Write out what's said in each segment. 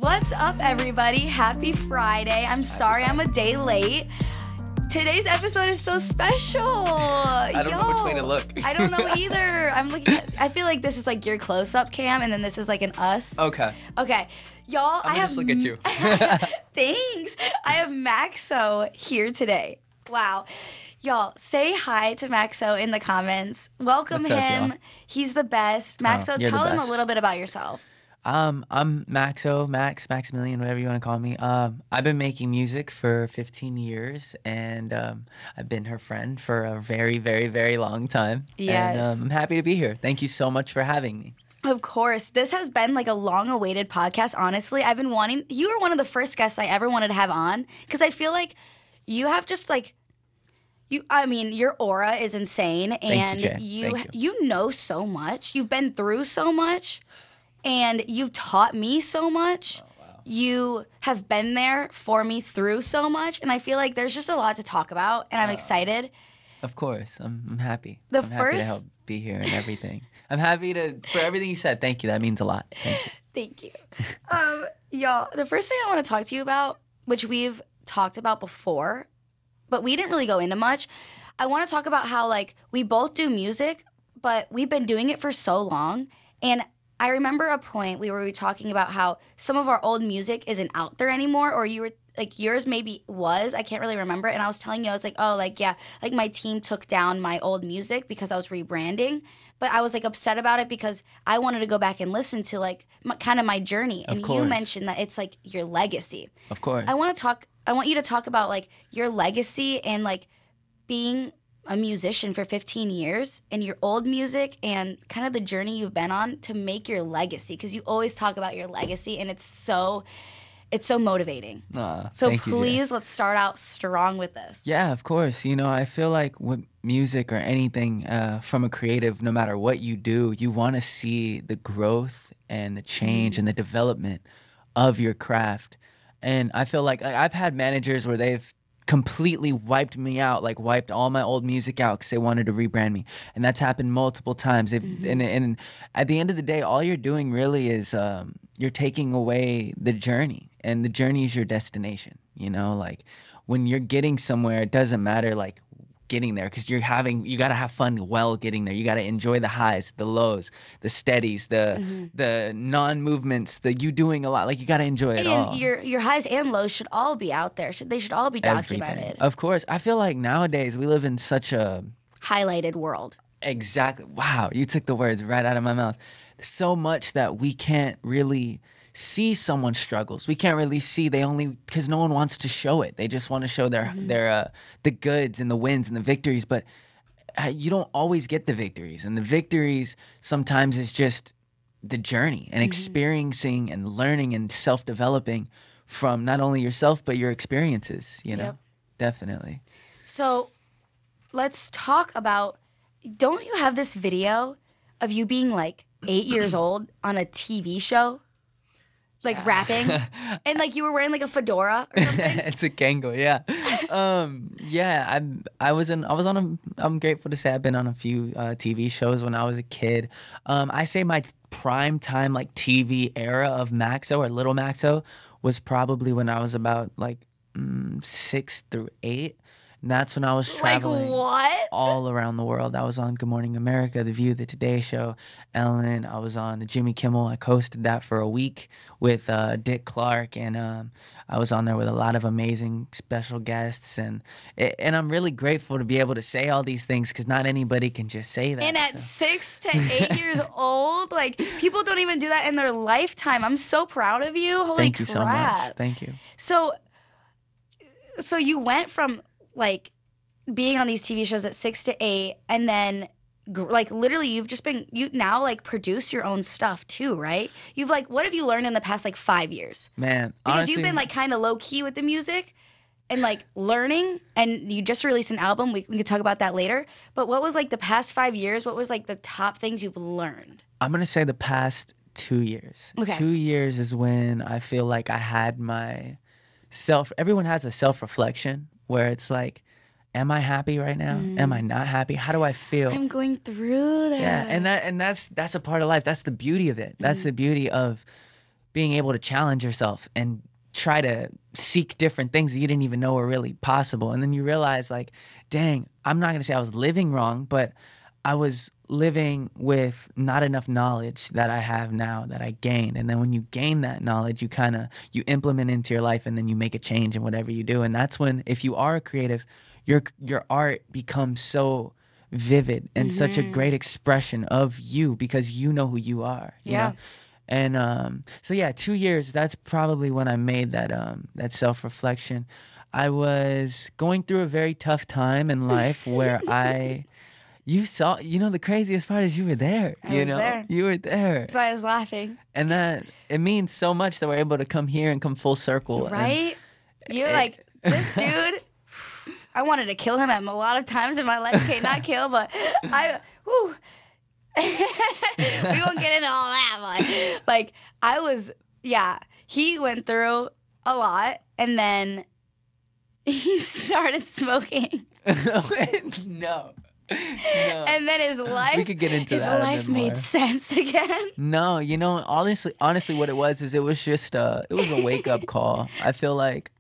What's up, everybody? Happy Friday. I'm sorry I'm a day late. Today's episode is so special. I don't know which way to look. I don't know either. I feel like this is like your close-up cam, and then this is like an us. Okay. Okay. Y'all, I'm gonna just look at you. Thanks. I have Maxso here today. Wow. Y'all, say hi to Maxso in the comments. Welcome What's up, him. y'all? He's the best. Maxso, you're the tell him a best. little bit about yourself. I'm Maxo, Maximilian, whatever you want to call me. I've been making music for 15 years, and I've been her friend for a very, very, very long time. Yes. And I'm happy to be here. Thank you so much for having me. Of course. This has been like a long-awaited podcast, honestly. I've been wanting... You were one of the first guests I ever wanted to have on, because I feel like you have just like... your aura is insane, and Thank you, Jay. Thank you know so much. You've been through so much, and you've taught me so much. Oh, wow. You have been there for me through so much, and I feel like there's just a lot to talk about, and I'm excited. Of course, I'm happy. The I'm happy to first- help be here and everything. I'm happy for everything you said. Thank you. That means a lot. Thank you. Thank you. Y'all, the first thing I want to talk to you about, which we've talked about before, but we didn't really go into much. I want to talk about how, like, we both do music, but we've been doing it for so long. And I remember a point we were talking about how some of our old music isn't out there anymore, or you were, like, yours maybe was. I can't really remember. And I was telling you, I was like, oh, like, yeah, like, my team took down my old music because I was rebranding. But I was, like, upset about it because I wanted to go back and listen to, like, kind of my journey. And you course. mentioned that it's, like, your legacy. Of course. I want you to talk about, like, your legacy and, like, being a musician for 15 years and your old music and kind of the journey you've been on to make your legacy, because you always talk about your legacy, and it's so motivating. So thank you, Jay. please, let's start out strong with this. Yeah, of course. You know, I feel like with music or anything from a creative, no matter what you do, you want to see the growth and the change and the development of your craft. And I feel like I've had managers where they've completely wiped me out, like wiped all my old music out because they wanted to rebrand me. And that's happened multiple times. And at the end of the day, all you're doing really is you're taking away the journey. And the journey is your destination, you know? Like, when you're getting somewhere, it doesn't matter, like, getting there, because you got to have fun while getting there. You got to enjoy the highs, the lows, the steadies, the non-movements, you doing a lot. Like, you got to enjoy it all. And your highs and lows should all be out there. They should all be documented. Everything. Of course. I feel like nowadays we live in such a... Highlighted world. Exactly. Wow, you took the words right out of my mouth. So much that we can't really see someone's struggles. We can't really see. Because no one wants to show it. They just want to show their the goods and the wins and the victories. But you don't always get the victories. And the victories sometimes is just the journey and experiencing and learning and self-developing from not only yourself but your experiences. You know, Yep. Definitely. So let's talk about, don't you have this video of you being like 8 years old on a TV show? Like rapping? And like you were wearing like a fedora or something? It's a Kango, yeah. Yeah, I'm grateful to say I've been on a few TV shows when I was a kid. I say my prime time like TV era of Maxo or Little Maxo was probably when I was about like 6 through 8. And that's when I was traveling Like what? all around the world. I was on Good Morning America, The View, The Today Show, Ellen. I was on the Jimmy Kimmel. I hosted that for a week with Dick Clark, and I was on there with a lot of amazing special guests. And I'm really grateful to be able to say all these things because not anybody can just say that. And at 6 to 8 years old, like people don't even do that in their lifetime. I'm so proud of you. Holy Thank you crap. so much. Thank you. So you went from like being on these TV shows at 6 to 8, and then like literally you now like produce your own stuff too, right? You've like, what have you learned in the past like 5 years? Man, Because honestly, you've been like kind of low key with the music and like learning, and you just released an album. We could talk about that later. But what was like the past 5 years? What was like the top things you've learned? I'm going to say the past 2 years. Okay. 2 years is when I feel like I had my everyone has a self-reflection where it's like, am I happy right now? Am I not happy? How do I feel? I'm going through that. Yeah, and that's a part of life. That's the beauty of it. That's the beauty of being able to challenge yourself and try to seek different things that you didn't even know were really possible. And then you realize, like, dang, I'm not going to say I was living wrong, but I was living with not enough knowledge that I have now that I gained. And then when you gain that knowledge, you implement into your life, and then you make a change in whatever you do. And that's when, if you are a creative, your art becomes so vivid and such a great expression of you, because you know who you are. You know? And so yeah, 2 years, that's probably when I made that self-reflection. I was going through a very tough time in life where the craziest part is you were there. I was there. You were there. That's why I was laughing. And that, it means so much that we're able to come here and come full circle. Right? You're like, this dude, I wanted to kill him at a lot of times in my life. Okay, not kill, but we won't get into all that, but like he went through a lot, and then he started smoking. No. And then his life, we could get into his that life made sense again. No, honestly, what it was is it was a wake up call. I feel like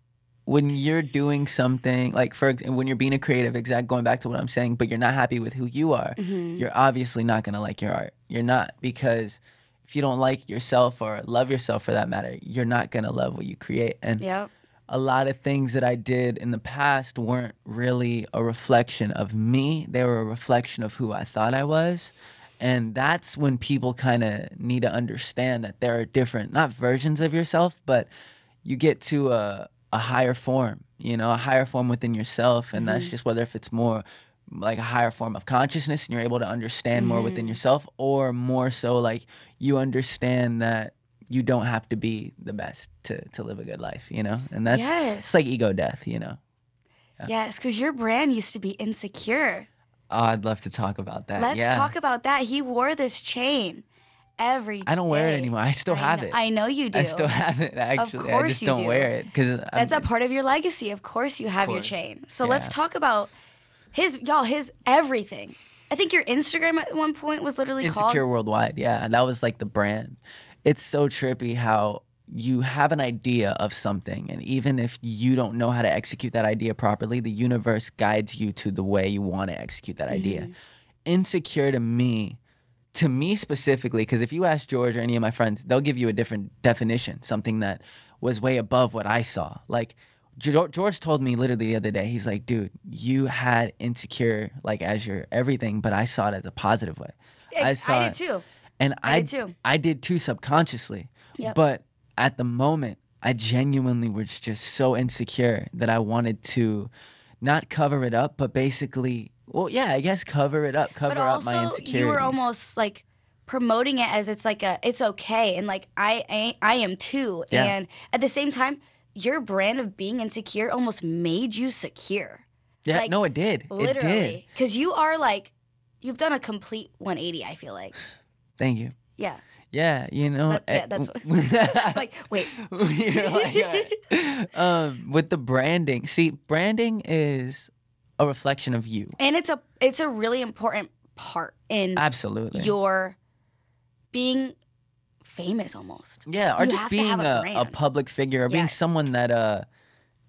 when you're doing something, like when you're being a creative, going back to what I'm saying, but you're not happy with who you are, you're obviously not gonna like your art. You're not, because if you don't like yourself or love yourself for that matter, you're not gonna love what you create. And a lot of things that I did in the past weren't really a reflection of me. They were a reflection of who I thought I was. And that's when people kind of need to understand that there are different, not versions of yourself, but you get to a higher form, a higher form within yourself. And that's just whether if it's more like a higher form of consciousness and you're able to understand more within yourself, or more so like you understand that you don't have to be the best to live a good life, And that's it's like ego death, Yeah. Yes, because your brand used to be insecure. Oh, I'd love to talk about that. Let's talk about that. He wore this chain every day. I don't wear it anymore. I still have it. I know you do. I still have it, actually. Of course I just you don't do. wear it. That's a part of your legacy. Of course you have your chain. So let's talk about his everything. I think your Instagram at one point was literally called Insecure Worldwide. Yeah, that was like the brand. It's so trippy how you have an idea of something, and even if you don't know how to execute that idea properly, the universe guides you to the way you want to execute that idea. Insecure to me specifically, because if you ask George or any of my friends, they'll give you a different definition, something that was way above what I saw. Like George told me literally the other day, he's like, dude, you had insecure like as your everything, but I saw it as a positive way. I did too. And I did too subconsciously. But at the moment, I genuinely was just so insecure that I wanted to not cover it up, but basically, I guess cover it up, cover up my insecurities. You were almost like promoting it as it's okay, and like I am too. And at the same time, your brand of being insecure almost made you secure. Yeah, like, no, it did. Literally. It did. Because you are like, you've done a complete 180, I feel like. Thank you. Yeah. Yeah, that's what, like, wait. You're like, with the branding, see, branding is a reflection of you. And it's a really important part in absolutely your being famous almost. Yeah, or you just being a public figure, or being someone that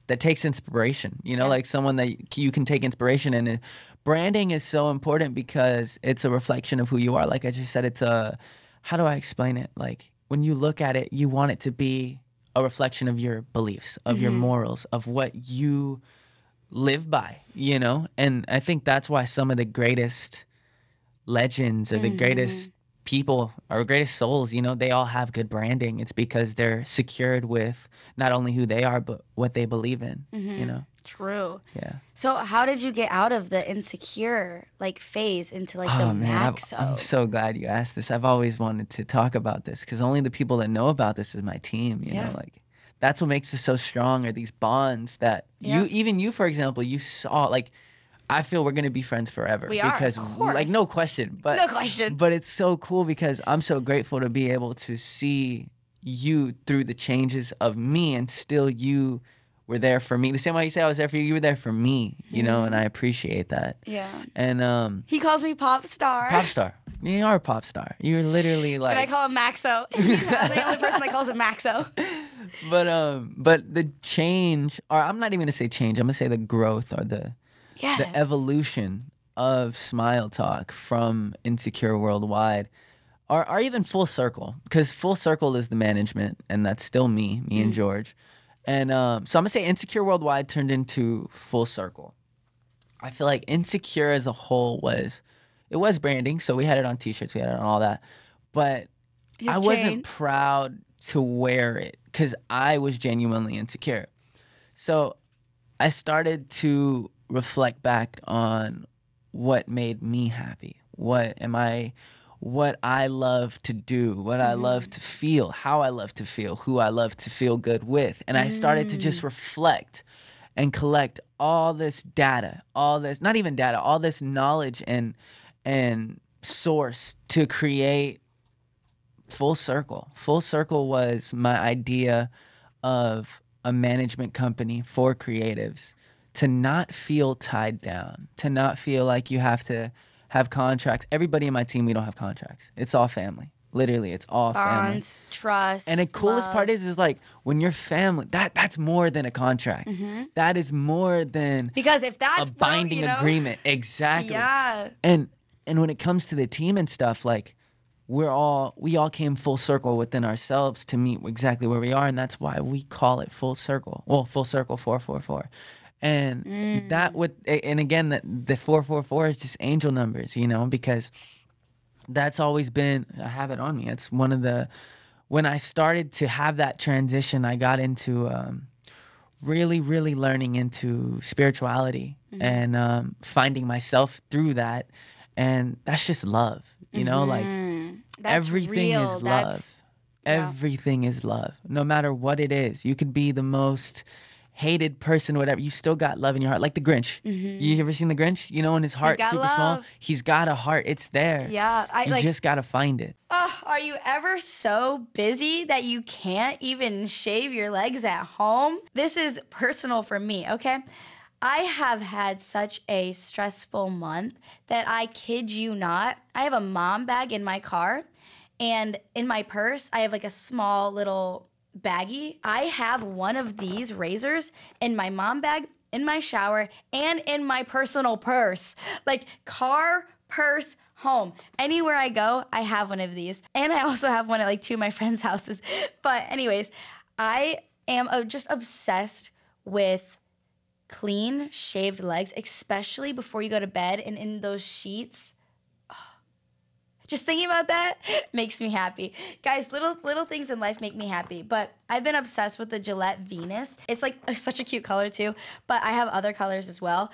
takes inspiration, like someone that you can take inspiration in. Branding is so important because it's a reflection of who you are. Like I just said, it's how do I explain it? Like when you look at it, you want it to be a reflection of your beliefs, of your morals, of what you live by, And I think that's why some of the greatest legends or the greatest people or greatest souls, they all have good branding. It's because they're secured with not only who they are, but what they believe in, True. Yeah. So how did you get out of the insecure phase into the Maxso? I'm so glad you asked this. I've always wanted to talk about this because only the people that know about this is my team, you know, that's what makes us so strong, are these bonds that you, for example, you saw, I feel we're going to be friends forever. We are, because, of course. No question. But, no question. But it's so cool because I'm so grateful to be able to see you through the changes of me, and still you were there for me. The same way you say I was there for you, you were there for me, you know, and I appreciate that. Yeah. And he calls me pop star. pop star. You are a pop star. You're literally like. But I call him Maxso. I'm the only person that calls him Maxso. But the change, or I'm not even gonna say change. I'm gonna say the growth or the evolution of Smile Talk from Insecure Worldwide, or even Full Circle, because Full Circle is the management, and that's still me and George. And so I'm gonna say Insecure Worldwide turned into Full Circle. I feel like Insecure as a whole was branding, so we had it on T-shirts, we had it on all that, but I wasn't proud to wear it because I was genuinely insecure. So I started to reflect back on what made me happy, what I love to do, what I love to feel, how I love to feel, who I love to feel good with. And I started to just reflect and collect all this data, all this knowledge and source to create Full Circle. Full Circle was my idea of a management company for creatives to not feel tied down, to not feel like you have to have contracts. Everybody in my team, we don't have contracts. It's all family. Literally, it's all family. Bonds, trust, and the coolest love. part is like when you're family, that's more than a contract. That is more than because if that's a binding agreement. Exactly. Yeah. And when it comes to the team and stuff, like we all came full circle within ourselves to meet exactly where we are, and that's why we call it Full Circle. Well, Full Circle 444. And and again, the 444 is just angel numbers, you know, because that's always been, I have it on me. It's one of when I started to have that transition, I got into really, really learning into spirituality and finding myself through that. And that's just love, you know, like everything is love. Everything is love, no matter what it is. You could be the most hated person, whatever, you still got love in your heart. Like the Grinch. You ever seen the Grinch? You know, when his heart's super small, he's got a heart. It's there. Yeah. You just got to find it. Are you ever so busy that you can't even shave your legs at home? This is personal for me, okay? I have had such a stressful month that I kid you not, I have a mom bag in my car, and in my purse, I have like a small little baggie. I have one of these razors in my mom bag, in my shower, and in my personal purse. Like car, purse, home. Anywhere I go, I have one of these. And I also have one at like 2 of my friends' houses. But anyways, I am just obsessed with clean, shaved legs, especially before you go to bed and in those sheets. Just thinking about that makes me happy. Guys, little things in life make me happy, but I've been obsessed with the Gillette Venus. It's like such a cute color too, but I have other colors as well.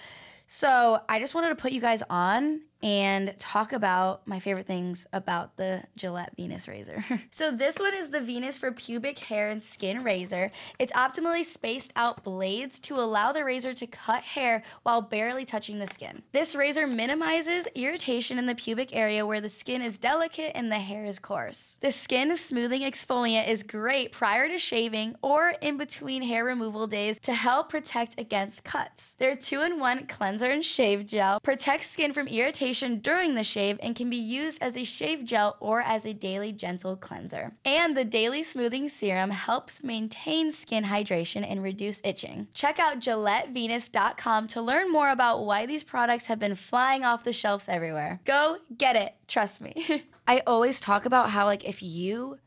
So I just wanted to put you guys on and talk about my favorite things about the Gillette Venus razor. So this one is the Venus for pubic hair and skin razor. It's optimally spaced out blades to allow the razor to cut hair while barely touching the skin. This razor minimizes irritation in the pubic area where the skin is delicate and the hair is coarse. The skin smoothing exfoliant is great prior to shaving or in between hair removal days to help protect against cuts. Their 2-in-1 cleanser and shave gel protects skin from irritation during the shave and can be used as a shave gel or as a daily gentle cleanser. And the Daily Smoothing Serum helps maintain skin hydration and reduce itching. Check out GilletteVenus.com to learn more about why these products have been flying off the shelves everywhere. Go get it, trust me. I always talk about how like if you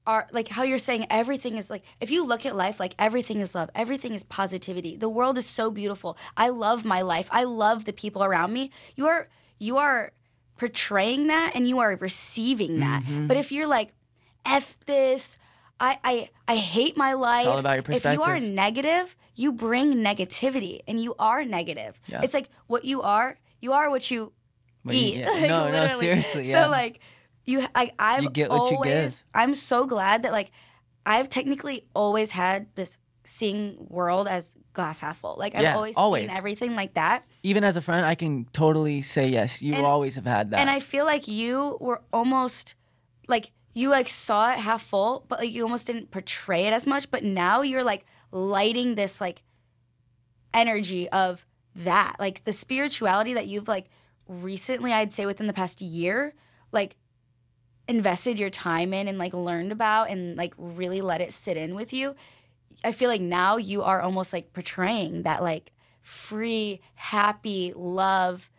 are like how you're saying everything is like, if you look at life like everything is love, everything is positivity. The world is so beautiful. I love my life. I love the people around me. You are portraying that and you are receiving that. But if you're like, F this, I hate my life. It's all about your perspective. If you are negative, you bring negativity and you are negative. Yeah. It's like what you are what you eat. Yeah. Like, no, seriously. Yeah. So like, you get what you give. I'm so glad that like I've technically always had this seeing world as glass half full. Like I've always seen everything like that. Even as a friend, I can totally say yes. You always have had that. And I feel like you were almost like you like saw it half full, but like you almost didn't portray it as much. But now you're like lighting this like energy of that. Like the spirituality that you've like recently, I'd say within the past year, like invested your time in and like learned about and like really let it sit in with you. I feel like now you are almost like portraying that like free, happy, love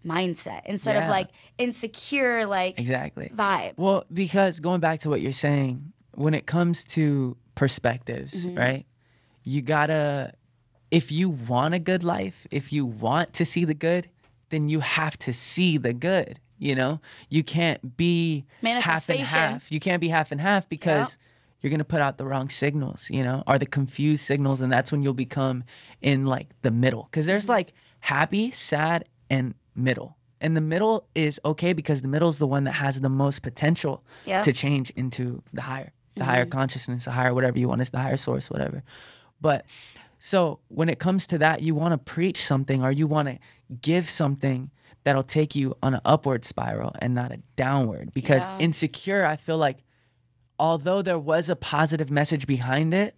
mindset instead of like insecure, like exactly vibe. Well, because going back to what you're saying, when it comes to perspectives, right? You gotta, if you want a good life, if you want to see the good, then you have to see the good, you know? You can't be half and half. You can't be half and half because you're gonna put out the wrong signals, you know, or the confused signals, and that's when you'll become in like the middle. Because there's like happy, sad, and middle. And the middle is okay because the middle is the one that has the most potential to change into the higher. The higher consciousness, the higher whatever you want, is the higher source, whatever. But so when it comes to that, you want to preach something or you want to give something that'll take you on an upward spiral and not a downward. Because insecure, I feel like, although there was a positive message behind it,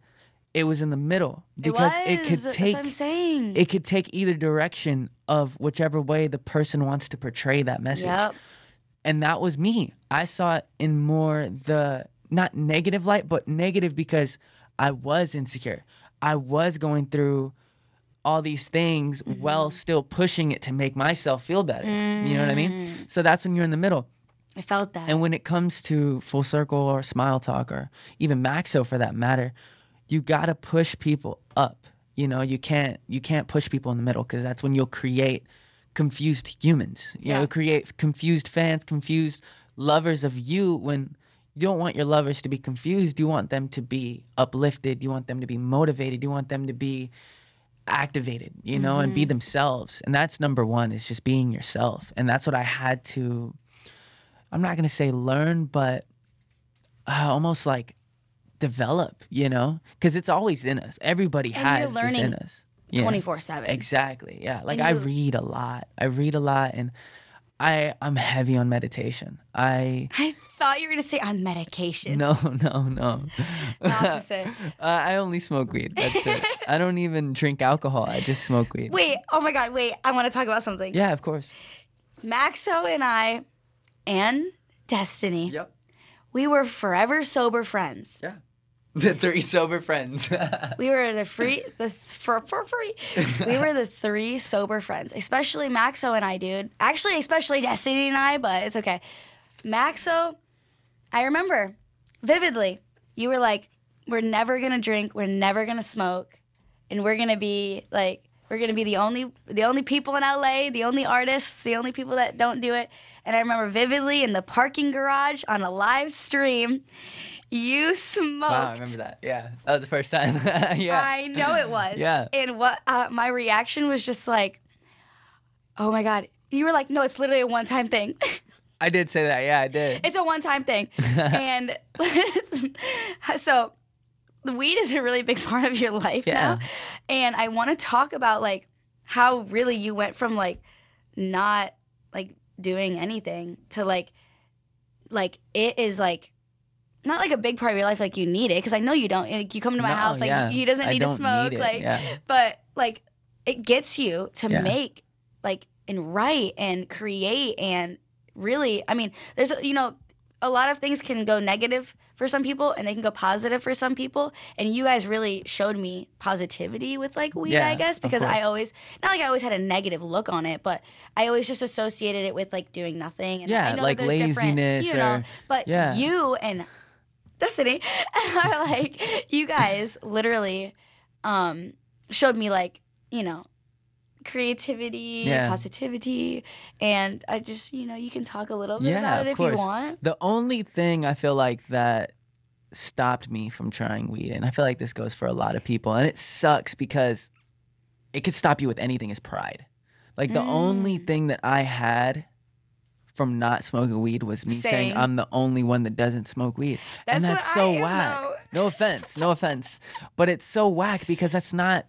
it was in the middle. Because it could take, that's what I'm saying. It could take either direction of whichever way the person wants to portray that message. And that was me. I saw it in more the, not negative light, but negative because I was insecure. I was going through all these things while still pushing it to make myself feel better. You know what I mean? So that's when you're in the middle. I felt that. And when it comes to Full Circle or Smile Talk or even Maxso for that matter, you gotta push people up. You know, you can't push people in the middle because that's when you'll create confused humans. You know, create confused fans, confused lovers of you when you don't want your lovers to be confused. You want them to be uplifted. You want them to be motivated. You want them to be activated, you know, and be themselves. And that's number one, is just being yourself. And that's what I had to, I'm not going to say learn, but almost like develop, you know, because it's always in us. Everybody has this in us. 24/7. Exactly. Yeah. Like I read a lot. And I'm heavy on meditation. I thought you were going to say on medication. No. The opposite. I only smoke weed. That's it. I don't even drink alcohol. I just smoke weed. Wait. Oh my God. Wait. I want to talk about something. Yeah, of course. Maxso and I and Destiny. Yep. We were forever sober friends. Yeah. The three sober friends. We were for free. We were the three sober friends, especially Maxso and I, dude. Actually, especially Destiny and I, but it's okay. Maxso, I remember vividly. You were like, "We're never gonna drink. We're never gonna smoke, and we're gonna be the only people in LA, the only artists, the only people that don't do it." And I remember vividly in the parking garage on a live stream. You smoked. Wow, I remember that. Yeah, that was the first time. Yeah, I know it was. Yeah. And what my reaction was just like, oh my God. You were like, no, it's literally a one-time thing. I did say that. Yeah, I did. It's a one-time thing. And so the weed is a really big part of your life now. And I want to talk about like how really you went from like not like doing anything to like it is like not like a big part of your life, like you need it, because I know you don't. Like, you come to my house, like he doesn't need to smoke, but like it gets you to make like and write and create and really. I mean, there's a lot of things can go negative for some people and they can go positive for some people. And you guys really showed me positivity with like weed, I guess, because I always not like I always had a negative look on it, but I always just associated it with like doing nothing. And I know like that there's laziness, different, but you and Destiny are like, you guys literally showed me like, creativity, positivity, and I just, you can talk a little bit about it if you want. The only thing I feel like that stopped me from trying weed, and I feel like this goes for a lot of people, and it sucks because it could stop you with anything, is pride. Like the only thing that I had from not smoking weed was me saying I'm the only one that doesn't smoke weed. And that's so whack. No offense. But it's so whack because that's not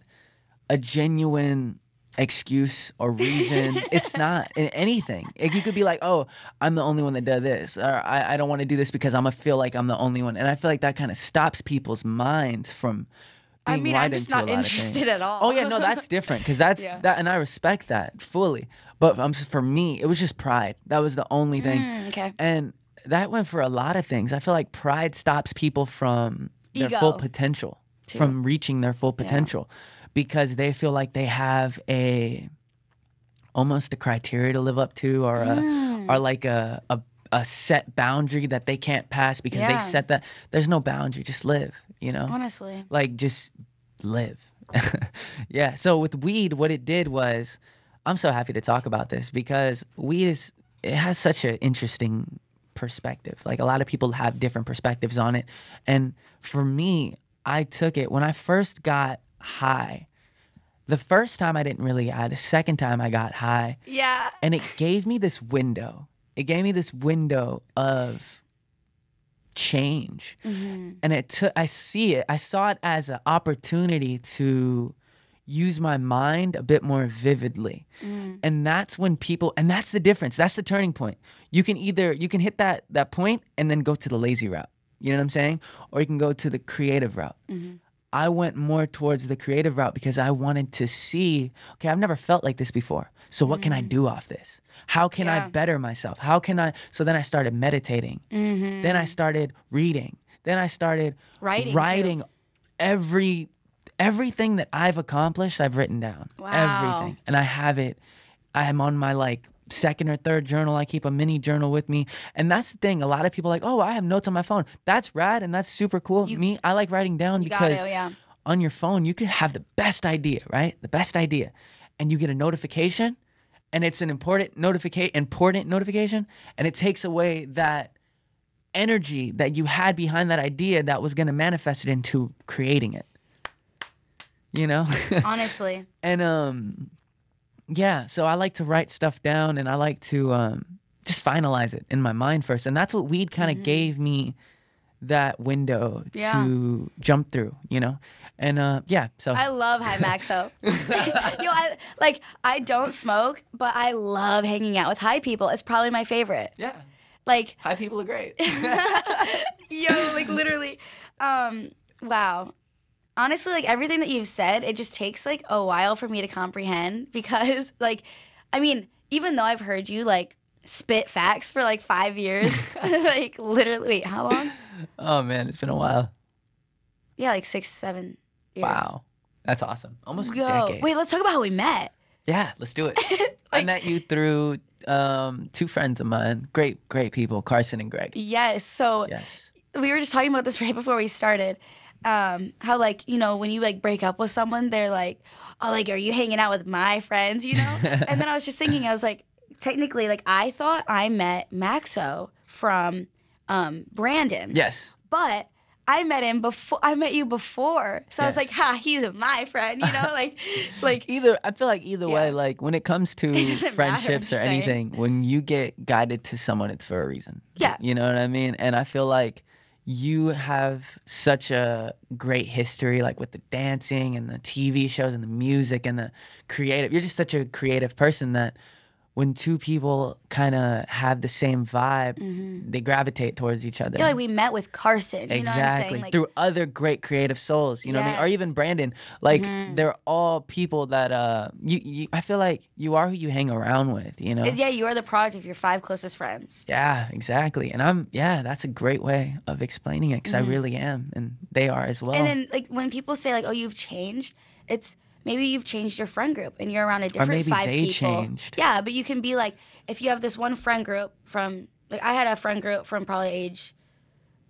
a genuine excuse or reason. It's not in anything. You could be like, oh, I'm the only one that does this, or I don't want to do this because I'm going to feel like I'm the only one. And I feel like that kind of stops people's minds from being mean, wide I'm just into a not lot of interested things. at all. Oh yeah, no, that's different because that's Yeah. that, and I respect that fully. But for me, it was just pride. That was the only thing. Okay. And that went for a lot of things. I feel like pride stops people from their full Ego, potential, too. from reaching their full potential, because they feel like they have almost a criteria to live up to, or like a set boundary that they can't pass because they set that. There's no boundary. Just live. You know. Honestly. Like just live. Yeah. So with weed, what it did was, I'm so happy to talk about this because weed it has such an interesting perspective. Like a lot of people have different perspectives on it. And for me, I took it when I first got high. The first time I didn't really high. The second time I got high. Yeah. And it gave me this window. It gave me this window of change. And I saw it as an opportunity to use my mind a bit more vividly. And that's when people, and that's the difference. That's the turning point. You can hit that point and then go to the lazy route. You know what I'm saying? Or you can go to the creative route. I went more towards the creative route because I wanted to see, okay, I've never felt like this before. So what can I do off this? How can I better myself? So then I started meditating. Then I started reading. Then I started writing everything that I've accomplished, I've written down. Wow. Everything. And I have it. I'm on my like second or third journal. I keep a mini journal with me. And that's the thing. A lot of people are like, oh, I have notes on my phone. That's rad and that's super cool. I like writing down because on your phone, you can have the best idea, right? The best idea. And you get a notification and it's an important notification. And it takes away that energy that you had behind that idea that was going to manifest it into creating it. You know? Honestly. And yeah, so I like to write stuff down and I like to just finalize it in my mind first. And that's what weed kind of gave me, that window to jump through, you know? And yeah, so. I love high Maxso. I don't smoke, but I love hanging out with high people. It's probably my favorite. Yeah. Like. High people are great. Literally. Wow. Honestly, like everything that you've said, it just takes like a while for me to comprehend because like, I mean, even though I've heard you like spit facts for like 5 years, like literally, wait, how long? Oh man, it's been a while. Yeah, like 6, 7 years. Wow. That's awesome. Almost a decade. Wait, let's talk about how we met. Yeah, let's do it. I met you through 2 friends of mine. Great people, Carson and Greg. Yes. So we were just talking about this right before we started. How like, you know, when you like break up with someone, they're like, oh, like, are you hanging out with my friends, you know? And then I was just thinking, I was like, technically, like, I thought I met Maxso from Brandon. Yes. But I met you before. So I was like, he's my friend, you know? like I feel like either way, like when it comes to friendships or anything, when you get guided to someone, it's for a reason. Yeah. You know what I mean? And I feel like you have such a great history, like with the dancing and the TV shows and the music and the creative. You're just such a creative person that when 2 people kind of have the same vibe, they gravitate towards each other. Yeah, like we met with Carson, you know what I'm saying? Like, through other great creative souls, you know what I mean? Or even Brandon. Like, they're all people that, I feel like you are who you hang around with, you know? Yeah, you are the product of your 5 closest friends. Yeah, exactly. And that's a great way of explaining it because I really am. And they are as well. And then, like, when people say, like, oh, you've changed, it's maybe you've changed your friend group and you're around a different 5 people. Or maybe they changed. Yeah, but you can be like, if you have this one friend group from, like, I had a friend group from probably age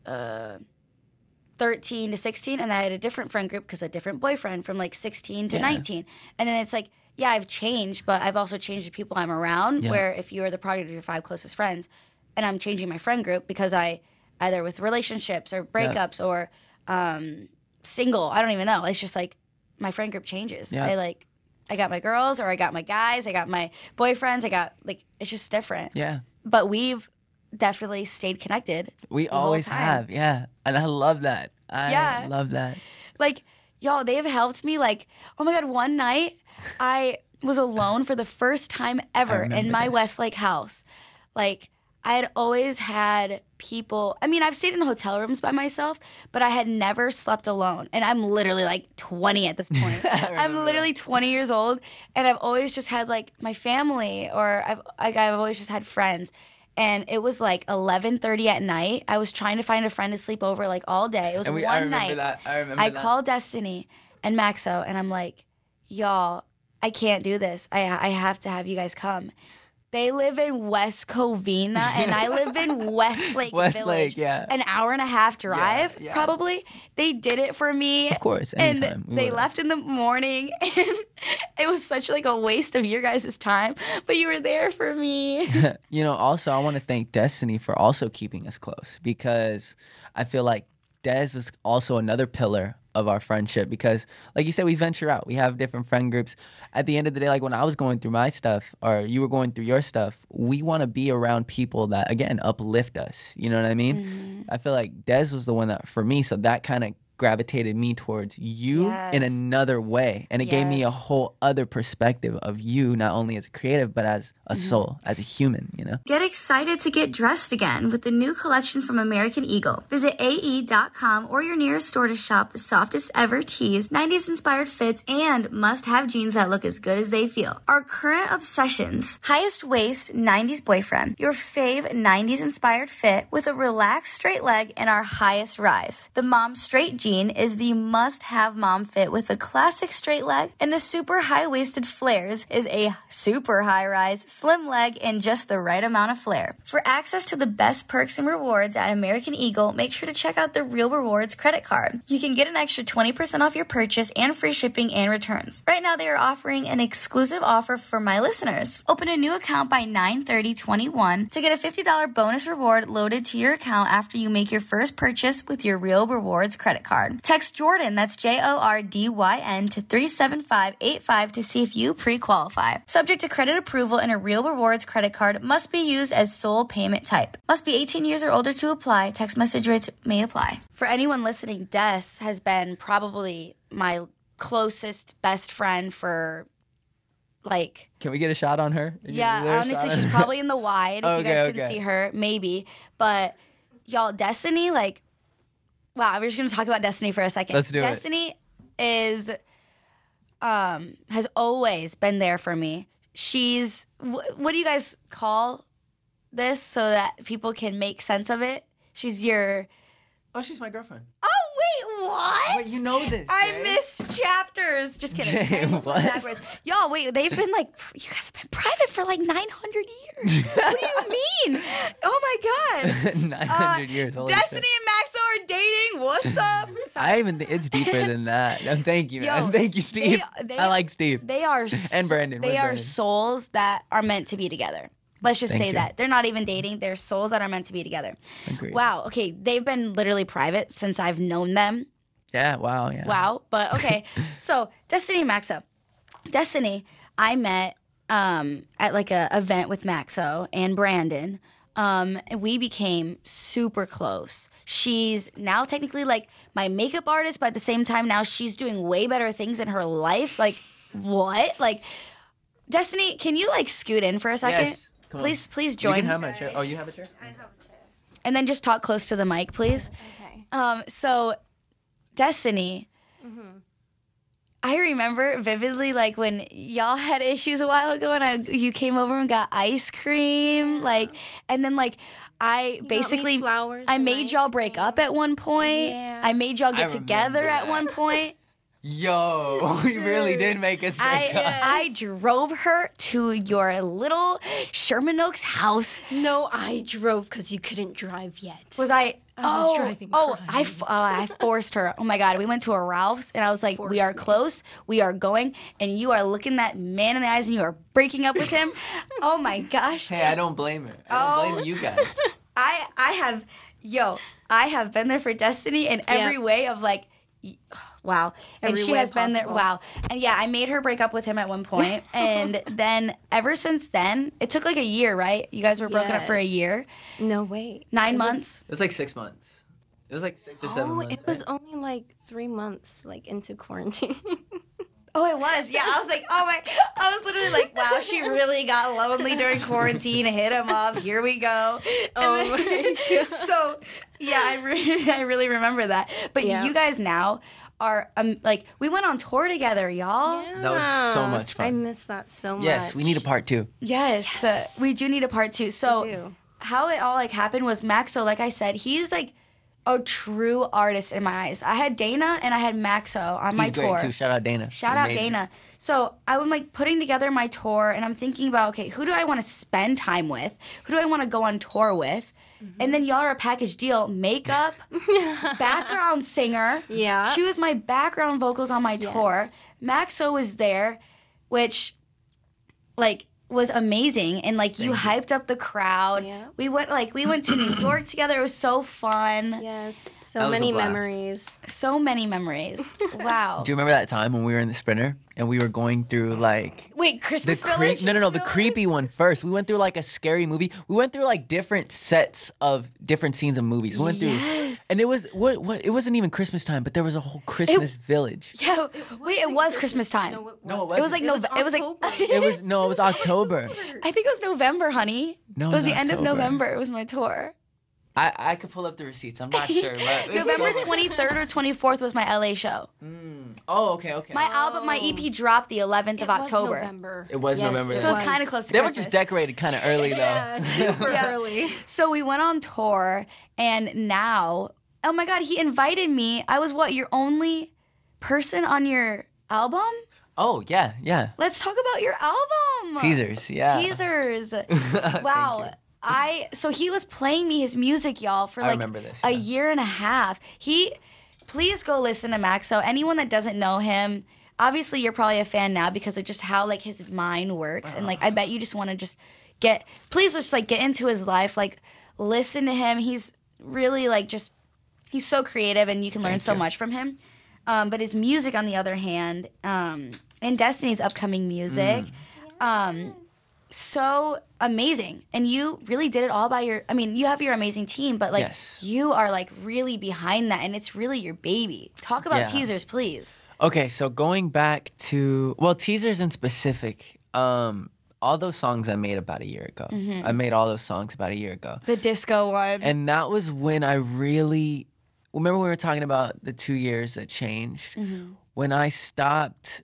13 to 16, and then I had a different friend group because a different boyfriend from, like, 16 to 19. And then it's like, yeah, I've changed, but I've also changed the people I'm around, where if you are the product of your 5 closest friends, and I'm changing my friend group because I, either with relationships or breakups or single, I don't even know. It's just like, my friend group changes. Yeah. I got my girls, or I got my guys, I got my boyfriends, I got, like, it's just different. Yeah. But we've definitely stayed connected. We always have, yeah. And I love that. I love that. Like, y'all, they have helped me. Like, oh my God, one night I was alone for the first time ever in my Westlake house. Like, I had always had people, I mean, I've stayed in hotel rooms by myself, but I had never slept alone. And I'm literally like 20 at this point. I'm literally 20 years old, and I've always just had like my family, or I've always just had friends. And it was like 11:30 at night. I was trying to find a friend to sleep over like all day. It was one night. I called Destiny and Maxso, and I'm like, y'all, I can't do this. I have to have you guys come. They live in West Covina, and I live in Westlake Village. Yeah. An hour and a half drive, probably. They did it for me. Of course, anytime. And they left in the morning, and it was such like a waste of your guys' time, but you were there for me. You know, also, I want to thank Destiny for also keeping us close, because I feel like Des was also another pillar of our friendship, because like you said, we venture out, we have different friend groups. At the end of the day, like when I was going through my stuff or you were going through your stuff, we want to be around people that, again, uplift us, you know what I mean? Mm-hmm. I feel like Des was the one that, for me, so that kind of gravitated me towards you in another way, and it gave me a whole other perspective of you, not only as a creative but as a soul, as a human, you know. Get excited to get dressed again with the new collection from American Eagle. Visit ae.com or your nearest store to shop the softest ever tees, 90s inspired fits, and must-have jeans that look as good as they feel. Our current obsessions: highest waist 90s boyfriend, your fave 90s inspired fit with a relaxed straight leg, and our highest rise. The mom straight jean is the must-have mom fit with a classic straight leg, and the super high-waisted flares is a super high-rise slim leg and just the right amount of flare. For access to the best perks and rewards at American Eagle, make sure to check out the Real Rewards credit card. You can get an extra 20% off your purchase and free shipping and returns. Right now, they are offering an exclusive offer for my listeners. Open a new account by 9/30/21 to get a $50 bonus reward loaded to your account after you make your first purchase with your Real Rewards credit card. Text Jordyn, that's Jordyn, to 37585 to see if you pre-qualify. Subject to credit approval, and a Real Rewards credit card must be used as sole payment type. Must be 18 years or older to apply. Text message rates may apply. For anyone listening, Des has been probably my closest best friend for like... Can we get a shot on her? Yeah, honestly, she's probably in the wide if you guys can see her, maybe. But y'all, Destiny, like... Wow, we're just going to talk about Destiny for a second. Let's do Destiny is... has always been there for me. She's, what do you guys call this so that people can make sense of it? She's your... Oh, she's my girlfriend. Oh, wait, what? Wait, you know this, I Jay. missed chapters. Just kidding. Jay, what? Y'all, wait, they've been like, you guys have been private for like 900 years. What do you mean? Oh my God. 900 years. Holy Destiny shit. and Maxso are dating. What's up? I even think it's deeper than that. Thank you, man. Thank you, Steve. I like Steve. They are and Brandon. They are souls that are meant to be together. Let's just say that. They're not even dating. They're souls that are meant to be together. Agreed. Wow. Okay. They've been literally private since I've known them. Yeah. Wow. Yeah. Wow. But okay. So Destiny and Maxso. Destiny, I met at like a event with Maxso and Brandon. And we became super close. She's now technically like my makeup artist, but at the same time now she's doing way better things in her life. Like what? Like Destiny, can you like scoot in for a second? Yes. Come Please join. You can have my chair. Oh, you have a chair? I have a chair. And then just talk close to the mic, please. Okay. So Destiny, I remember vividly like when y'all had issues a while ago and you came over and got ice cream, like, and then like I basically flowers I and made ice y'all break up at one point. Yeah. I made y'all get I together remember at that. one point. Yo, you really did make us break up. I drove her to your little Sherman Oaks house. No, I drove because you couldn't drive yet. Was I? was driving I forced her. Oh my God, we went to a Ralph's and I was like, we are close, we are going, and you are looking that man in the eyes and you are breaking up with him. Oh my gosh. Hey, I don't blame her. I don't blame you guys. I have been there for Destiny in every way of like, wow. And Every she way has been there. possible. Wow. And yeah, I made her break up with him at one point. And then ever since then, it took like a year, right? You guys were broken up for a Yes. year. No, wait. 9 months. It was like 6 months. It was like 6 or 7 months. It was only like 3 months, like into quarantine. Oh, it was. Yeah, I was like, oh my. I was literally like, wow, she really got lonely during quarantine. Hit him up. Here we go. Oh my God. So, yeah, I really remember that. But Yeah. you guys now are like, we went on tour together, y'all. That was so much fun. I miss that so much. Yes, we need a part 2. Yes, we do need a part 2. So, do. how it all like happened was Maxso, like I said, he's like a true artist in my eyes. I had Dana and I had Maxso on my He's tour. great too. Shout out Dana. Shout out Amazing. Dana. So I was like putting together my tour and I'm thinking about, okay, who do I want to spend time with? Who do I want to go on tour with? And then y'all are a package deal. Makeup, background singer. Yeah. She was my background vocals on my tour. Maxso was there, which like was amazing. And like you hyped up the crowd. Yeah. We went to New York together. It was so fun. Yes. That So was a many blast. memories. So many memories. Wow. Do you remember that time when we were in the Sprinter and we were going through like Wait, the Christmas Village? No, the creepy one first. We went through like a scary movie. We went through like different sets of different scenes of movies. We went through, and it was what? It wasn't even Christmas time, but there was a whole Christmas village. Yeah, wait, it was Christmas time. No, it It was wasn't. like It was November. October. It was October. I think it was November, honey. No, it was in the end of October. November. It was my tour. I could pull up the receipts. I'm not sure, but it's November so- 23rd or 24th was my LA show. Oh, okay. My album, my EP dropped the 11th of It was October. November. It was November. So it was kind of close to They were Christmas. just decorated kind of early though. Yeah, super early. So we went on tour, and now, oh my God, he invited me. I was what, your only person on your album? Oh yeah. Let's talk about your album. Teasers, yeah. Teasers. Wow. So he was playing me his music, y'all, for I like remember this, a yeah. year and a half. Please go listen to Maxso. Anyone that doesn't know him, obviously you're probably a fan now because of just how like his mind works. And like I bet you just want to please just like get into his life, like listen to him. He's really like he's so creative and you can learn so much from him. But his music on the other hand, and Destiny's upcoming music, so amazing. And you really did it all by you have your amazing team, but like Yes. you are like really behind that and it's really your baby. Talk about Yeah. Teasers, please. Okay, so going back to Teasers in specific, all those songs I made about a year ago. I made all those songs about a year ago. The disco one. And that was when I really remember we were talking about the 2 years that changed. When I stopped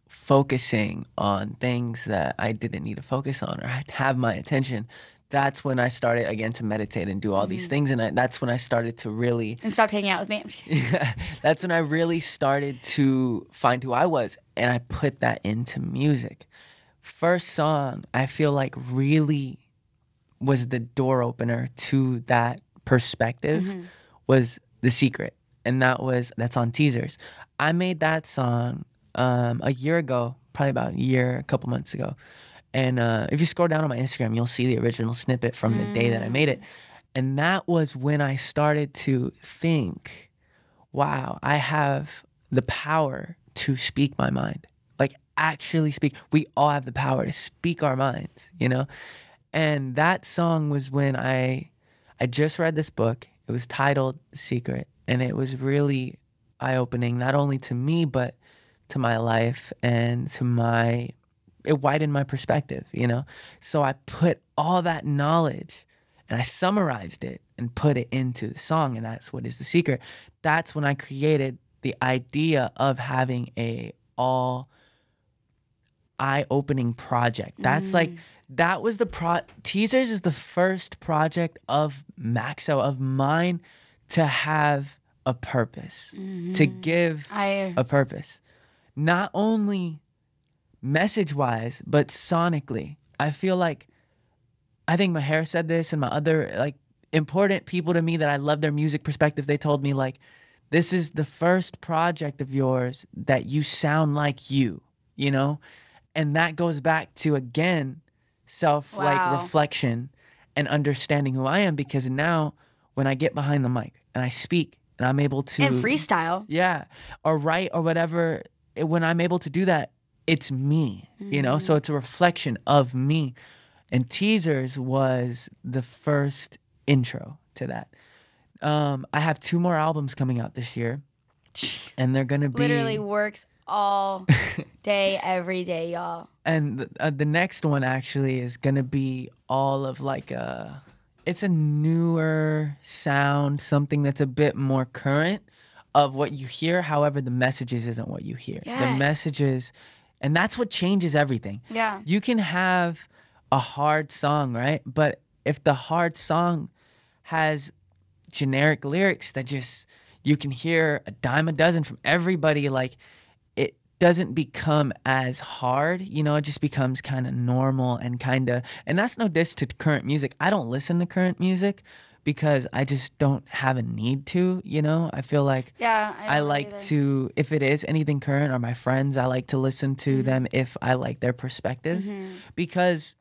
focusing on things that I didn't need to focus on or have my attention, that's when I started again to meditate and do all these things. And that's when I started to really, and stop hanging out with me. I'm just kidding. that's when I really started to find who I was. And I put that into music. First song, I feel like really was the door opener to that perspective was The Secret. And that's on Teasers. I made that song a year ago, probably about a couple months ago. And if you scroll down on my Instagram, you'll see the original snippet from the day that I made it. And that was when I started to think, wow, I have the power to speak my mind. Like actually speak. We all have the power to speak our minds, you know? And that song was when I just read this book. It was titled The Secret. And it was really eye-opening, not only to me, but to my life and it widened my perspective, you know? So I put all that knowledge and I summarized it and put it into the song, and that's what is The Secret. That's when I created the idea of having a all eye-opening project. That's that was Teasers is the first project of Maxso, of mine, to have a purpose, to give a purpose. Not only message-wise, but sonically. I think Maher said this and my other like important people to me that I love their music perspective. They told me like, this is the first project of yours that you sound like you know? And that goes back to, again, reflection and understanding who I am, because now when I get behind the mic and I speak and I'm able to... And freestyle. Yeah. Or write or whatever, when I'm able to do that, it's me, you know? So it's a reflection of me. And Teasers was the first intro to that. I have 2 more albums coming out this year. and they're gonna be Literally works all day, every day, y'all. And the next one actually is gonna be all of like it's a newer sound, something that's a bit more current of what you hear. However, the messages isn't what you hear. The Yes. messages, and that's what changes everything. Yeah. You can have a hard song, right? But if the hard song has generic lyrics that just you can hear a dime a dozen from everybody, like it doesn't become as hard, you know, it just becomes kind of normal and and that's no diss to current music. I don't listen to current music because I just don't have a need to, you know. I feel like Yeah, I don't like either. to, if it is anything current or my friends, I like to listen to them if I like their perspective, because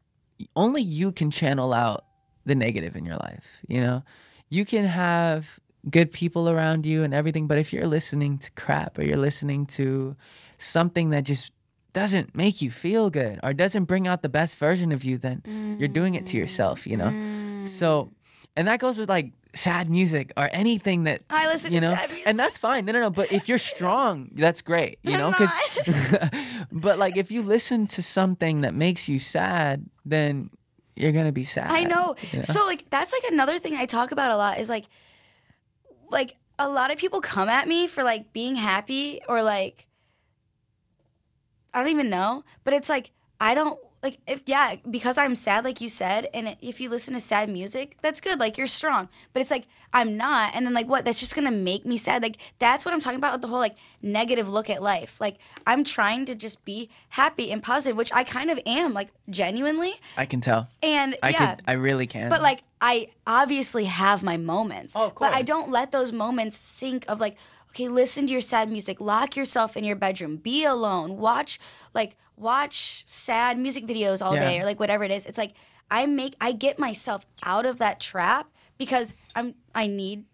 only you can channel out the negative in your life, you know. You can have good people around you and everything, but if you're listening to crap or you're listening to something that just doesn't make you feel good or doesn't bring out the best version of you, then you're doing it to yourself, you know. So, and that goes with like sad music or anything that I listen you to know, sad music. and that's fine. No. But if you're strong, that's great, you know. I'm Because, but like if you listen to something that makes you sad, then you're gonna be sad. I know. you know? So like that's like another thing I talk about a lot is like a lot of people come at me for like being happy or like I don't even know, but it's like I don't like because I'm sad like you said, and if you listen to sad music, that's good, like you're strong. But it's like I'm not, and then like what? That's just gonna make me sad. Like that's what I'm talking about with the whole like negative look at life. Like I'm trying to just be happy and positive, which I kind of am, like genuinely. I can tell. And I really can. but like I obviously have my moments. Oh, of But I course. don't let those moments sink of like, okay, listen to your sad music, lock yourself in your bedroom, be alone, watch sad music videos all day Yeah. or like whatever it is. It's like I get myself out of that trap because I need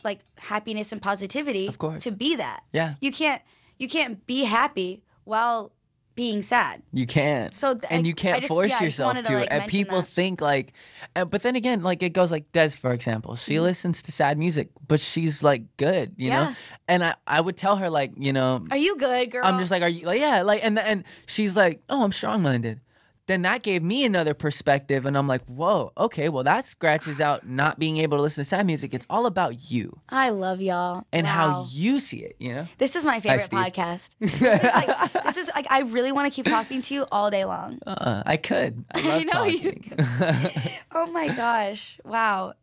like happiness and positivity Of course. to be that. Yeah. You can't be happy while being sad. You can't. So and you can't force I just yourself wanted to. like, And mention people that. think like, but then again, like it goes like Des, for example. She listens to sad music, but she's like good, you know. Yeah. And I would tell her like, you know, Are you good, girl? I'm just like, are you like, yeah, like, and she's like, oh, I'm strong-minded. Then that gave me another perspective, and I'm like, whoa, okay, well that scratches out not being able to listen to sad music. It's all about you I love y'all. and Wow. how you see it, you know. This is my favorite Steve. podcast. This is like I really want to keep talking to you all day long. I could. I love know you talking. Oh my gosh. Wow.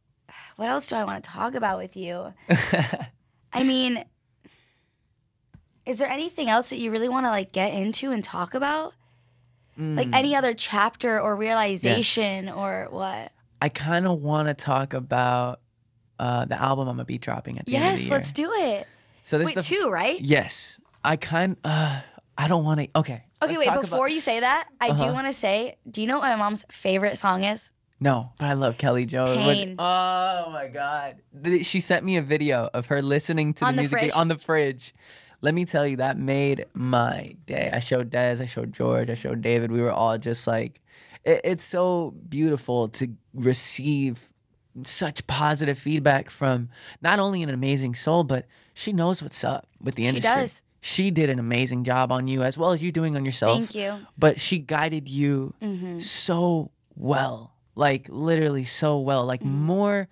What else do I want to talk about with you? I mean, is there anything else that you really want to like get into and talk about? Like any other chapter or realization or what? I kind of want to talk about the album I'm gonna be dropping at the end of the Yes, year. let's do it. So this Wait, is the two, right? Yes, I don't want to. Okay. Okay, let's wait, talk before about, you say that, I do want to say, do you know what my mom's favorite song is? No, but I love Kelly Jones. Pain. Oh my God, she sent me a video of her listening to On the the music fridge? on the fridge. Let me tell you, that made my day. I showed Des, I showed George, I showed David. We were all just like, it's so beautiful to receive such positive feedback from not only an amazing soul, but she knows what's up with the She industry. does. She did an amazing job on you as well as you doing on yourself. Thank you. But she guided you so well, like literally so well, like more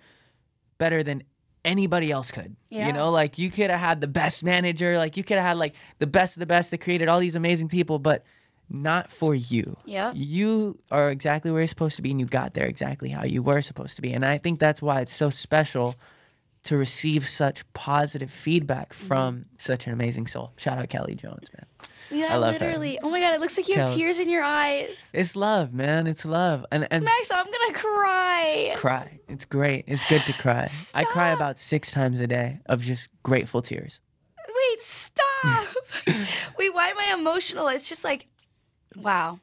better than anybody else could. Yeah. You know, like you could have had the best manager, like you could have had like the best of the best that created all these amazing people, but not for you. Yeah. You are exactly where you're supposed to be, and you got there exactly how you were supposed to be. And I think that's why it's so special to receive such positive feedback from such an amazing soul. Shout out Kelly Jones, man. Yeah, I love her. literally. Oh my God, it looks like you have Kels. tears in your eyes. It's love, man. It's love. And Maxo, I'm gonna cry. cry. It's great. It's good to cry. I cry Stop. about 6 times a day of just grateful tears. Wait, stop. Wait, why am I emotional? It's just like, wow.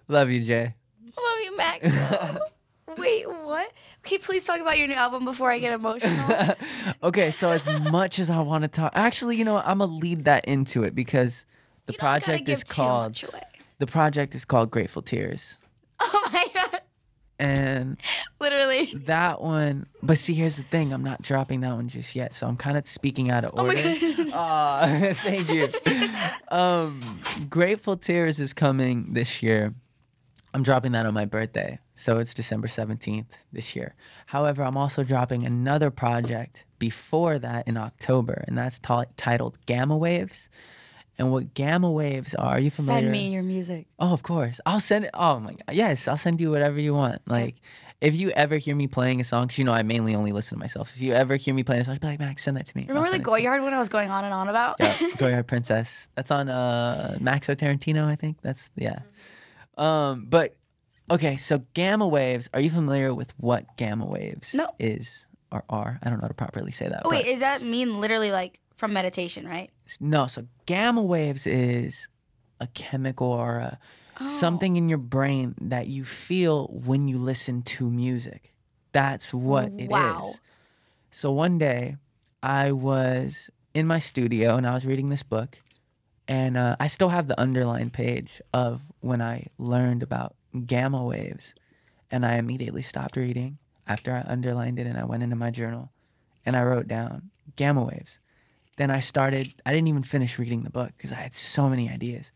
Love you, Jay. I love you, Maxo. Wait, what? Okay, please talk about your new album before I get emotional. Okay, so as much as I want to talk, actually, you know what? I'm gonna lead that into it because the You don't gotta project give is too called much away. the project is called Grateful Tears. Oh my God. And Literally. that one, but see, here's the thing. I'm not dropping that one just yet. So I'm kind of speaking out of order. Thank you. Grateful Tears is coming this year. I'm dropping that on my birthday. So it's December 17th this year. However, I'm also dropping another project before that in October, and that's titled Gamma Waves. And what gamma waves are you familiar? Send me your music. Oh, of course. I'll send it. Oh my God. Yes, I'll send you whatever you want. Like, if you ever hear me playing a song, because you know I mainly only listen to myself. If you ever hear me playing a song, be like, Max, send that to me. Remember the Goyard one I was going on and on about? Yeah, Goyard Princess. That's on Maxo Tarantino, I think. That's, yeah. But, okay, so gamma waves. Are you familiar with what gamma waves is or are? I don't know how to properly say that. Oh, wait, does that mean literally like from meditation, right? No, so gamma waves is a chemical or something in your brain that you feel when you listen to music. That's what it is. So one day I was in my studio and I was reading this book, and I still have the underlined page of when I learned about gamma waves, and I immediately stopped reading after I underlined it, and I went into my journal and I wrote down gamma waves. Then I didn't even finish reading the book because I had so many ideas.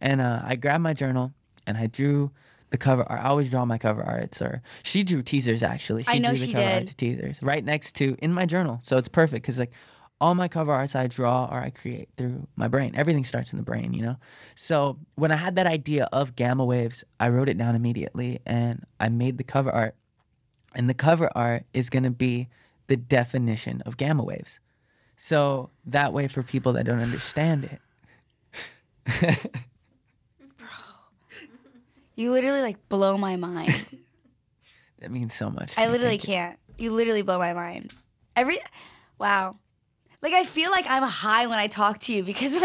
And I grabbed my journal and I drew the cover art. I always draw my cover arts, or she drew teasers actually. I know drew the she cover did. art to teasers right next to in my journal. So it's perfect because like all my cover arts I draw or I create through my brain. Everything starts in the brain, you know? So when I had that idea of gamma waves, I wrote it down immediately and I made the cover art. And the cover art is going to be the definition of gamma waves. So that way, for people that don't understand it, You literally like blow my mind. that means so much. I literally can't. You literally blow my mind. Wow. Like I feel like I'm high when I talk to you because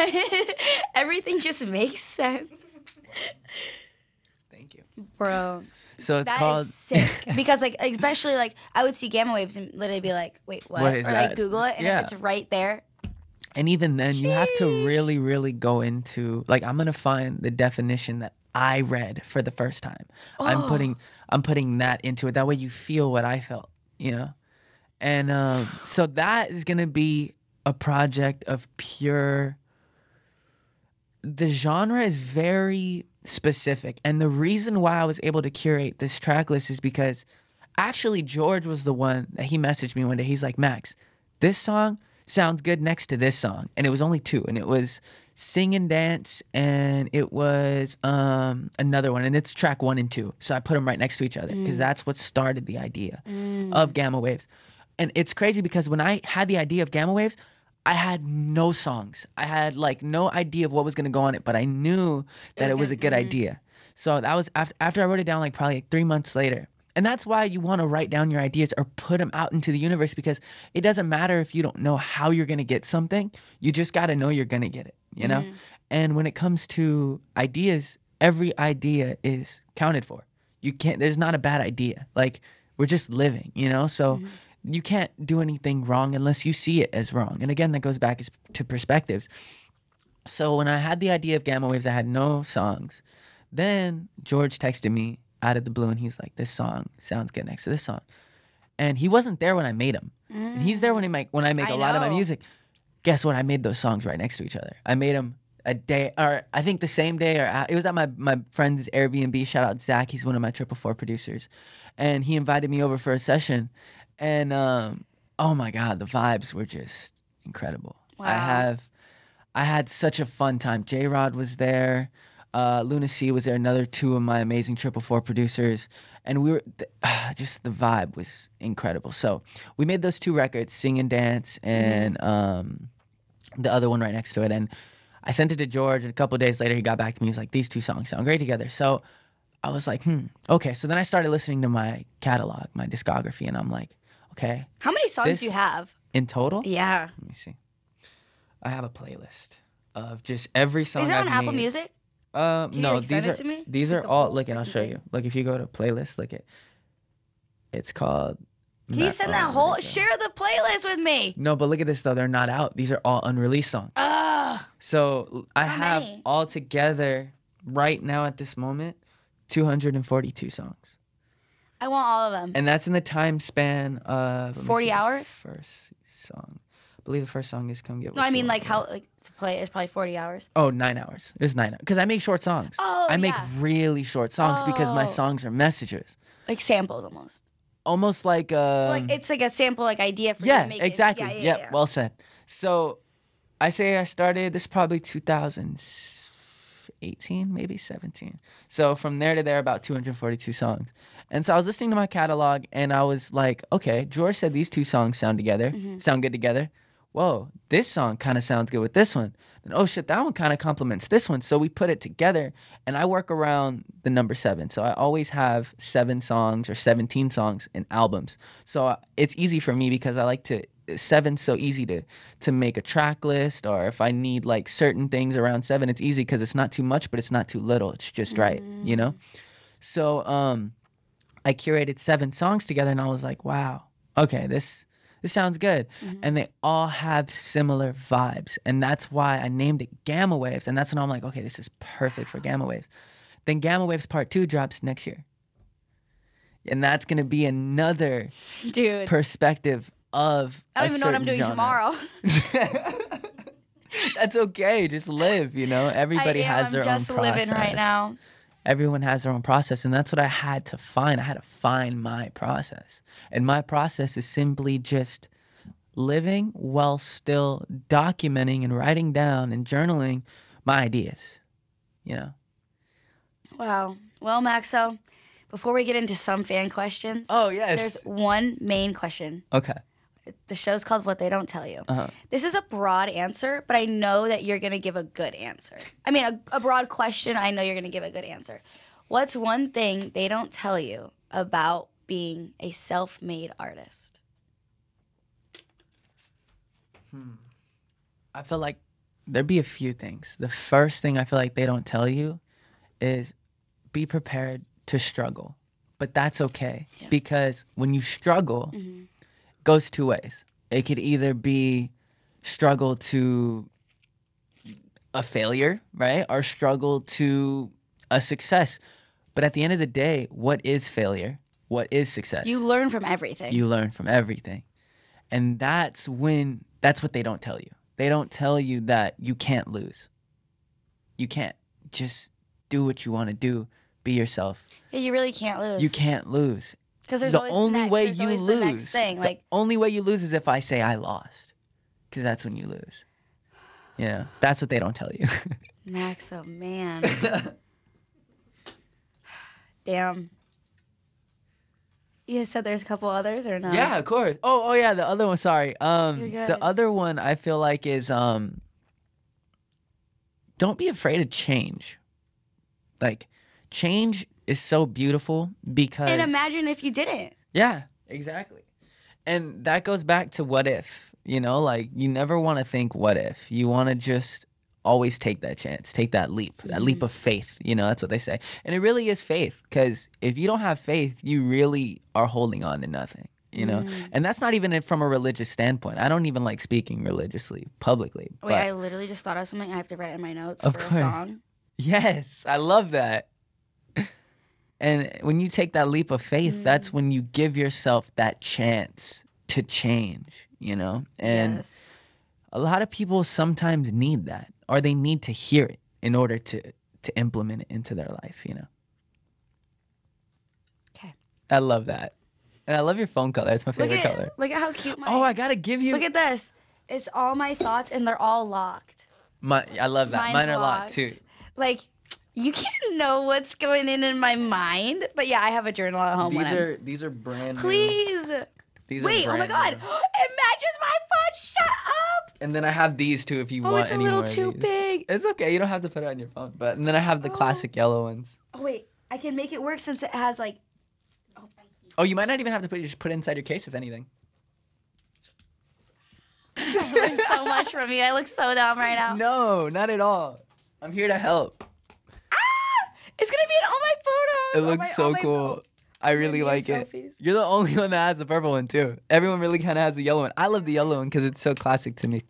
everything just makes sense. Thank you, Bro. So it's That called. is sick. Because like especially like I would see gamma waves and literally be like, wait, what? is or that? like Google it and Yeah. if it's right there. And even then, you have to Sheesh. really, really go into like I'm gonna find the definition that I read for the first time. I'm putting that into it. That way, you feel what I felt, you know. And so that is gonna be a project of pure. The genre is very specific, and the reason why I was able to curate this track list is because actually George was the one that he messaged me one day. He's like, Max, this song sounds good next to this song, and it was only two, and it was Sing and Dance, and it was another one, and it's track 1 and 2. So I put them right next to each other because that's what started the idea of gamma waves. And it's crazy because when I had the idea of gamma waves, I had no songs. I had like no idea of what was gonna go on it, but I knew that it was a good idea. So that was after I wrote it down, like probably like 3 months later. And that's why you want to write down your ideas or put them out into the universe, because it doesn't matter if you don't know how you're gonna get something. You just gotta know you're gonna get it, you know? And when it comes to ideas, every idea is counted for. There's not a bad idea. Like, we're just living, you know? So you can't do anything wrong unless you see it as wrong. And again, that goes back to perspectives. So when I had the idea of gamma waves, I had no songs. Then George texted me out of the blue, and he's like, this song sounds good next to this song. And he wasn't there when I made them. And he's there when I make a lot of my music. Guess what? I made those songs right next to each other. I made them a day, or I think the same day, or it was at my friend's Airbnb. Shout out Zach. He's one of my 444 producers. And he invited me over for a session. And oh my God, the vibes were just incredible. Wow. I had such a fun time. J-Rod was there. Luna C was there, another 2 of my amazing 444 producers. And we were, just the vibe was incredible. So we made those 2 records, Sing and Dance, and the other one right next to it. And I sent it to George, and a couple of days later, he got back to me. He's like, these 2 songs sound great together. So I was like, okay. So then I started listening to my catalog, my discography, and I'm like, okay. How many songs do you have? In total? Yeah. Let me see. I have a playlist of just every song Is it on I've Apple made. Music? No, you, like, send it to me? These are all. Look, and I'll show you. Look, if you go to playlist, look it. It's called. Can you send that whole? Share the playlist with me. No, but look at this though. They're not out. These are all unreleased songs. So I have many? all together right now at this moment 242 songs. I want all of them. And that's in the time span of 40 hours? First song. I believe the first song is Come Get What No, I You mean Want. like how like to play is probably 40 hours. Oh, 9 hours. It was 9 hours. Because I make short songs. Oh, I make yeah. really short songs because my Oh. songs are messages. Like samples almost. Almost like Like it's like a sample like idea for you yeah, to make exactly. it. Yep, well said. So I say I started this probably 2018, maybe 17. So from there to there, about 242 songs. And so I was listening to my catalog and I was like, okay, George said these 2 songs sound good together. Whoa, this song kind of sounds good with this one. And oh shit, that one kind of complements this one. So we put it together and I work around the number 7. So I always have 7 songs or 17 songs in albums. So it's easy for me because I like to, 7's so easy to make a track list, or if I need like certain things around 7, it's easy because it's not too much, but it's not too little. It's just right, you know? So I curated 7 songs together and I was like, wow, okay, this sounds good. And they all have similar vibes. And that's why I named it Gamma Waves. And that's when I'm like, okay, this is perfect for Gamma Waves. Then Gamma Waves Part 2 drops next year. And that's going to be another Dude. perspective of I don't even know what I'm certain doing genre. tomorrow. That's okay. Just live, you know? Everybody has their I'm just own process. living right now. Everyone has their own process, and that's what I had to find. I had to find my process. And my process is simply just living while still documenting and writing down and journaling my ideas, you know? Wow. Well, Maxo, before we get into some fan questions, Oh, yes. there's one main question. Okay. The show's called What They Don't Tell You. Uh-huh. This is a broad answer, but I know that you're going to give a good answer. I mean, a broad question, I know you're going to give a good answer. What's one thing they don't tell you about being a self-made artist? I feel like there'd be a few things. The first thing I feel like they don't tell you is be prepared to struggle. But that's okay. Yeah. Because when you struggle, it goes 2 ways. It could either be struggle to a failure, right? Or struggle to a success. But at the end of the day, what is failure? What is success? You learn from everything. You learn from everything. And that's what they don't tell you. They don't tell you that you can't lose. You can't. Just do what you want to do. Be yourself. Yeah, you really can't lose. You can't lose. Because there's The always only next, way there's you always lose, the next thing. the Like, only way you lose is if I say I lost. Because that's when you lose. You know, that's what they don't tell you. Maxo, man. Damn. You said there's a couple others or no? Yeah, of course. Oh yeah, the other one, sorry. You're good. The other one I feel like is don't be afraid of change. Like, change is so beautiful because And imagine if you didn't. yeah, exactly. And that goes back to what if, you know, like you never want to think what if. You want to just always take that chance, take that leap of faith, you know, that's what they say. And it really is faith, because if you don't have faith, you really are holding on to nothing, you know? And that's not even from a religious standpoint. I don't even like speaking religiously, publicly. Wait, but I literally just thought of something I have to write in my notes Of for course. a song. yes, I love that. And when you take that leap of faith, that's when you give yourself that chance to change, you know? And Yes. a lot of people sometimes need that, or they need to hear it in order to implement it into their life, you know? Okay. I love that. And I love your phone color. It's my favorite color. Look at how cute my. Oh, I gotta give you. Look at this. It's all my thoughts and they're all locked. I love that. Mine's Mine are locked too. Like, you can't know what's going in my mind. But yeah, I have a journal at home. These are brand new. Please. These are Wait, oh my brand God. new. It matches my phone. Shut up. And then I have these too if you Oh, want it's a any little more of too these. big. It's okay. You don't have to put it on your phone. But and then I have the classic yellow ones. Oh, wait. I can make it work since it has like. Oh, you might not even have to just put it inside your case if anything. I learned so much from you. I look so dumb right now. No, not at all. I'm here to help. It's going to be in all my It photos. looks so cool. I really your like it. selfies. You're the only one that has the purple one too. Everyone really kind of has the yellow one. I love the yellow one because it's so classic to me.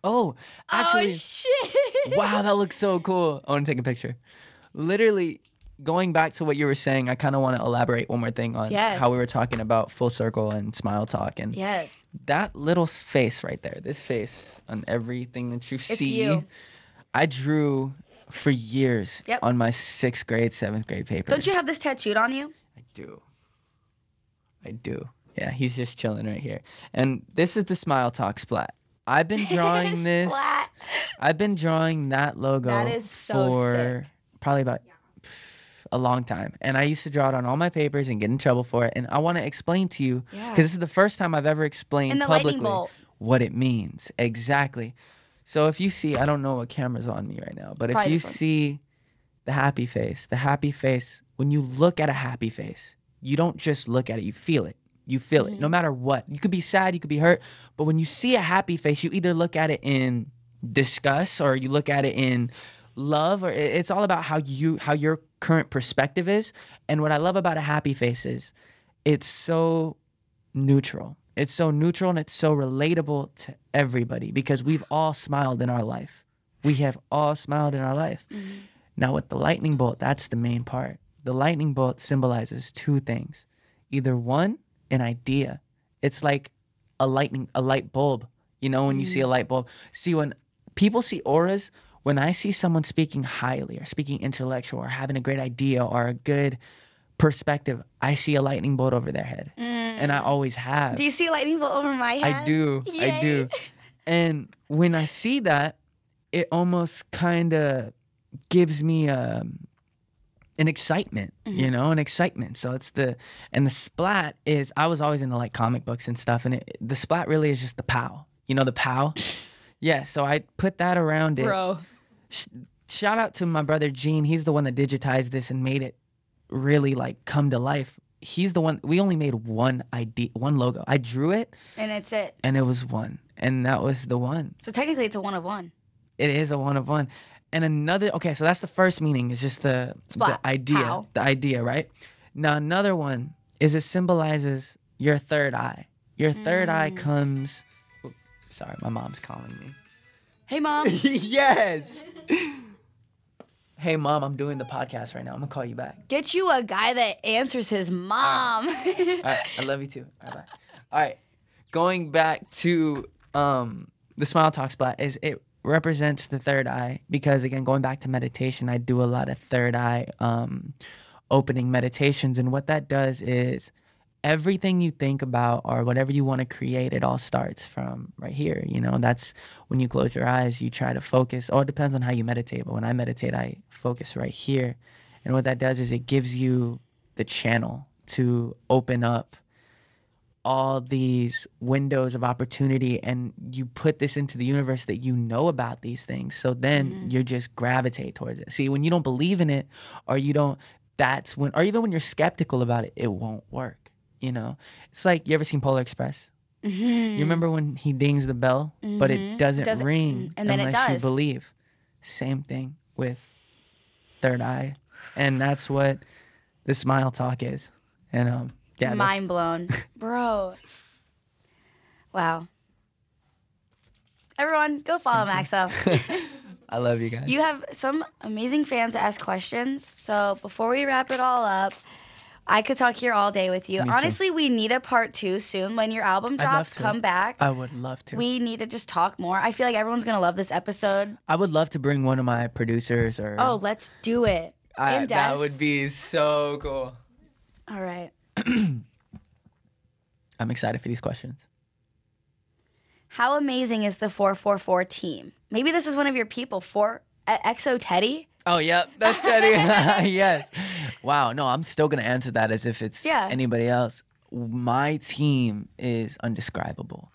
Oh, actually, Oh, shit. wow, that looks so cool. I want to take a picture. Literally, going back to what you were saying, I kind of want to elaborate one more thing on Yes. how we were talking about full circle and smile talk. And Yes. that little face right there, this face on everything that you see, you. I drew for years Yep. on my 6th grade, 7th grade paper. Don't you have this tattooed on you? I do. Yeah, he's just chilling right here. And this is the Smile Talk splat. I've been drawing this. Splat. I've been drawing that logo That is so for sick. probably about a long time. And I used to draw it on all my papers and get in trouble for it. And I want to explain to you, because Yeah. this is the first time I've ever explained And the lightning publicly bolt. what it means. Exactly. So if you see, I don't know what camera's on me right now, but if Probably you this one. see the happy face, when you look at a happy face, you don't just look at it, you feel it. You feel Mm-hmm. it, no matter what. You could be sad, you could be hurt, but when you see a happy face, you either look at it in disgust or you look at it in love, or it's all about how your current perspective is. And what I love about a happy face is it's so neutral. It's so neutral and it's so relatable to everybody because we've all smiled in our life. We have all smiled in our life. Now with the lightning bolt, that's the main part. The lightning bolt symbolizes two things. Either one, an idea. It's like a light bulb. You know, when you see a light bulb. See, when people see auras, when I see someone speaking highly or speaking intellectual or having a great idea or a good perspective, I see a lightning bolt over their head. And I always have. Do you see a lightning bolt over my head? I do. I do. And when I see that, it almost kind of gives me an excitement, you know, an excitement. So it's the splat is, I was always into like comic books and stuff. And the splat really is just the pow, you know, the pow. Yeah. So I put that around it. Bro. Shout out to my brother Gene. He's the one that digitized this and made it really like come to life. He's the one, we only made one logo. I drew it And it's it. and it was one. And that was the one. So technically it's a one of one. It is a one of one. And another, okay, so that's the first meaning, is just the Splat. idea. Pow. The idea, right? Now another one is it symbolizes your third eye. Your third eye comes, sorry, my mom's calling me. Hey, Mom. Yes. Hey mom, I'm doing the podcast right now. I'm gonna call you back. Get you a guy that answers his mom. All right, I love you too. All right, bye. All right, going back to the Smile Talk splat is it represents the third eye because again, going back to meditation, I do a lot of third eye opening meditations, and what that does is everything you think about or whatever you want to create, it all starts from right here. You know, that's when you close your eyes, you try to focus. Or it depends on how you meditate. But when I meditate, I focus right here. And what that does is it gives you the channel to open up all these windows of opportunity. And you put this into the universe that you know about these things. So then you just gravitate towards it. See, when you don't believe in it or you don't, that's when, or even when you're skeptical about it, it won't work. You know, it's like, you ever seen Polar Express? You remember when he dings the bell, but it doesn't ring and then it unless you does. believe. Same thing with third eye, and that's what the Smile Talk is. And yeah, Mind blown. Bro. Wow. Everyone, go follow Maxo. I love you guys. You have some amazing fans that ask questions. So before we wrap it all up, I could talk here all day with you. Me too. Honestly, we need a part 2 soon. When your album I'd love drops, to. come back. I would love to. We need to just talk more. I feel like everyone's going to love this episode. I would love to bring one of my producers or. Oh, let's do it. And Des. That would be so cool. All right. I'm excited for these questions. How amazing is the 444 team? Maybe this is one of your people, XO Teddy. Oh, yep, that's Teddy. Yes. Wow, no, I'm still going to answer that as if it's anybody else. My team is undescribable.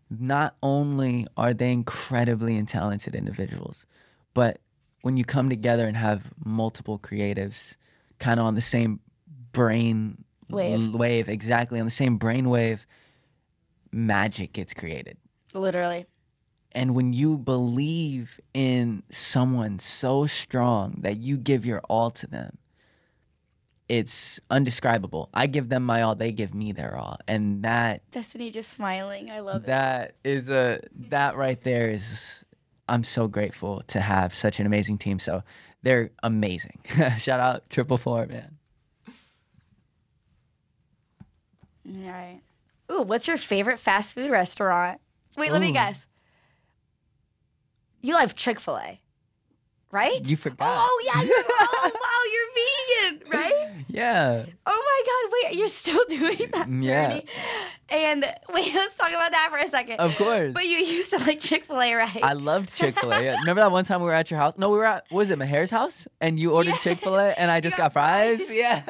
Not only are they incredibly talented individuals, but when you come together and have multiple creatives kind of on the same brain wave, exactly, on the same brain wave, magic gets created. Literally. And when you believe in someone so strong that you give your all to them, it's undescribable. I give them my all, they give me their all. And that Destiny just smiling. I love it. that right there is I'm so grateful to have such an amazing team. So they're amazing. Shout out 444, man. All right. Ooh, what's your favorite fast food restaurant? Wait, let me guess. You love Chick-fil-A, right? You forgot. Oh, yeah. Oh, wow, you're vegan, right? Yeah. Oh, my God. Wait, you're still doing that Yeah. journey? And wait, let's talk about that for a second. Of course. But you used to like Chick-fil-A, right? I loved Chick-fil-A. Yeah. Remember that one time we were at your house? No, we were at, what was it, Maher's house? And you ordered Chick-fil-A and I just got fries? Yeah.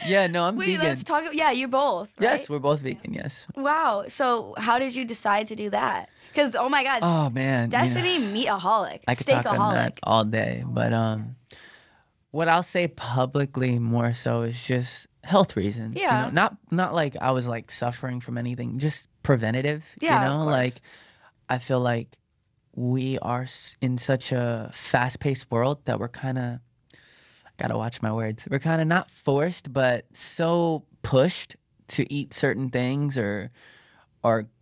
Yeah, no, I'm Wait, vegan. let's talk. Yeah, you're both, right? Yes, we're both vegan, yes. Wow. So how did you decide to do that? Because, oh my God. Oh, man. Destiny, meataholic. I could talk on Steakaholic. that all day. But what I'll say publicly more so is just health reasons. Yeah. You know? Not like I was like suffering from anything, just preventative. Yeah, You know, of course. like I feel like we are in such a fast-paced world that we're kind of, gotta watch my words. We're kind of not forced, but so pushed to eat certain things or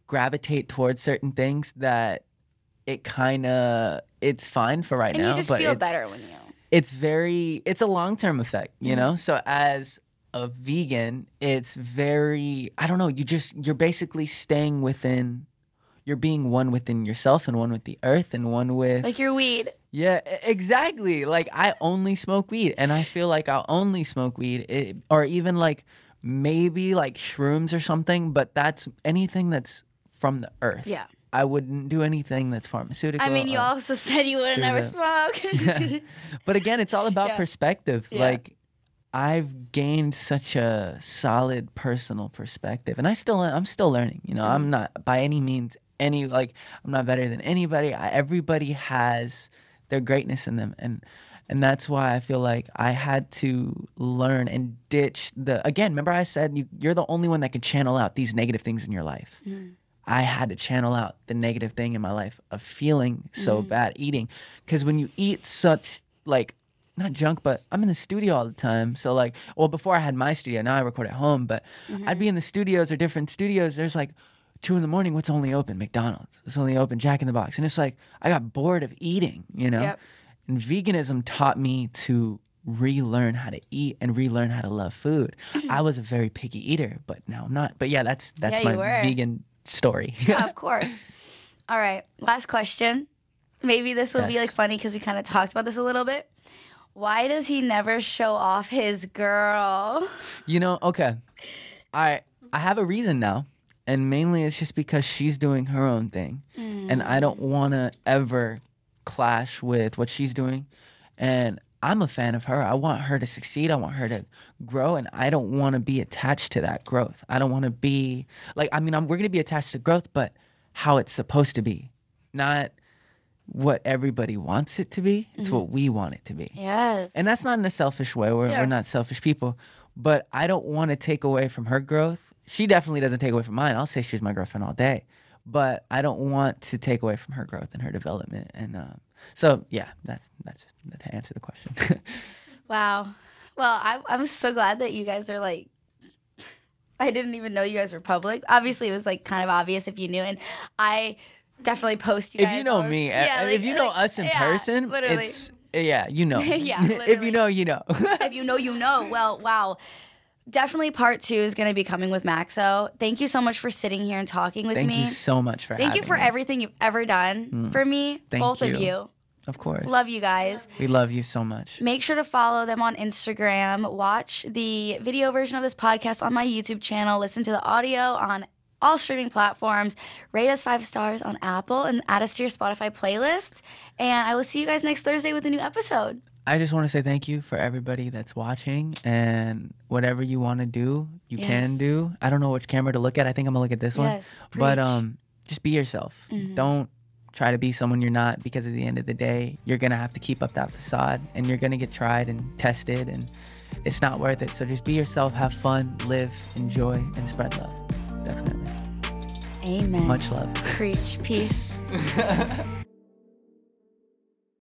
gravitate towards certain things that it's fine for right And now. you just but feel it's, better when you. it's a long-term effect, you Mm-hmm. know? So as a vegan, it's very, I don't know, you're basically staying within, you're being one within yourself and one with the earth and one with Like your weed. yeah, exactly. Like I only smoke weed, and I feel like I'll only smoke weed, or even like maybe like shrooms or something. But that's anything that's from the earth. Yeah. I wouldn't do anything that's pharmaceutical. I mean, you or- also said you wouldn't ever smoke. But again, it's all about Yeah. perspective. Yeah. Like I've gained such a solid personal perspective, and I'm still learning. You know, Mm-hmm. I'm not by any means I'm not better than anybody. Everybody has their greatness in them, and that's why I feel like I had to learn and ditch remember I said you're the only one that can channel out these negative things in your life. I had to channel out the negative thing in my life of feeling so bad eating, because when you eat such like not junk, but I'm in the studio all the time. So like, well, before I had my studio, now I record at home, but I'd be in the studios or different studios. There's like 2 a.m, what's only open? McDonald's. It's only open Jack in the Box. And it's like, I got bored of eating, you know? Yep. And veganism taught me to relearn how to eat and relearn how to love food. I was a very picky eater, but now I'm not. But yeah, that's Yeah, my you were. vegan story. Yeah, of course. All right. Last question. Maybe this will be Yes. like funny because we kind of talked about this a little bit. Why does he never show off his girl? You know, okay. I have a reason now. And mainly it's just because she's doing her own thing. And I don't want to ever clash with what she's doing. And I'm a fan of her. I want her to succeed. I want her to grow. And I don't want to be attached to that growth. I don't want to be like, I mean, we're going to be attached to growth, but how it's supposed to be. Not what everybody wants it to be. It's what we want it to be. Yes. And that's not in a selfish way. We're not selfish people. But I don't want to take away from her growth. She definitely doesn't take away from mine. I'll say she's my girlfriend all day. But I don't want to take away from her growth and her development. And so, yeah, that's to answer the question. Wow. Well, I'm so glad that you guys are like, I didn't even know you guys were public. Obviously, it was like kind of obvious if you knew. And I definitely post you guys. If you know all- me, Yeah, if you know us in person, literally. it's, yeah, you know. Yeah, If literally. you know, you know. If you know, you know. Well, wow. Definitely part 2 is going to be coming with Maxo. Thank you so much for sitting here and talking with Thank me. you so much for Thank having you for me. everything you've ever done for me, Thank both of you. you. Of course. Love you guys. We love you so much. Make sure to follow them on Instagram. Watch the video version of this podcast on my YouTube channel. Listen to the audio on all streaming platforms. Rate us 5 stars on Apple and add us to your Spotify playlist. And I will see you guys next Thursday with a new episode. I just want to say thank you for everybody that's watching, and whatever you want to do, you can do. I don't know which camera to look at. I think I'm gonna look at this one. Yes, But preach. just be yourself. Don't try to be someone you're not, because at the end of the day, you're gonna have to keep up that facade, and you're gonna get tried and tested, and it's not worth it. So just be yourself, have fun, live, enjoy, and spread love. Definitely. Amen. Much love. Preach. Peace.